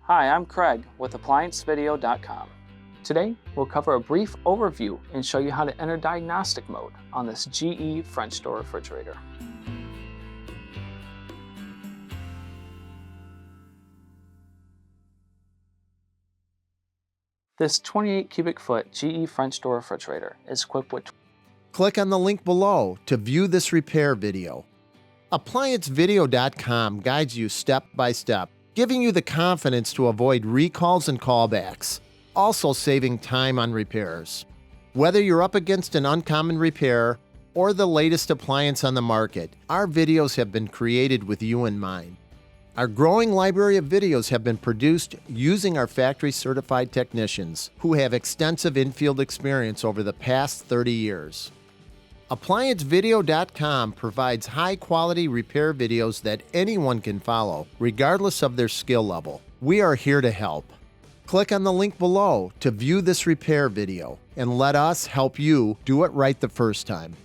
Hi, I'm Craig with ApplianceVideo.com. Today, we'll cover a brief overview and show you how to enter diagnostic mode on this GE French door refrigerator. This 28 cubic foot GE French door refrigerator is equipped with Click on the link below to view this repair video. ApplianceVideo.com guides you step by step, giving you the confidence to avoid recalls and callbacks, also saving time on repairs. Whether you're up against an uncommon repair or the latest appliance on the market, our videos have been created with you in mind. Our growing library of videos have been produced using our factory-certified technicians who have extensive infield experience over the past 30 years. ApplianceVideo.com provides high-quality repair videos that anyone can follow, regardless of their skill level. We are here to help. Click on the link below to view this repair video and let us help you do it right the first time.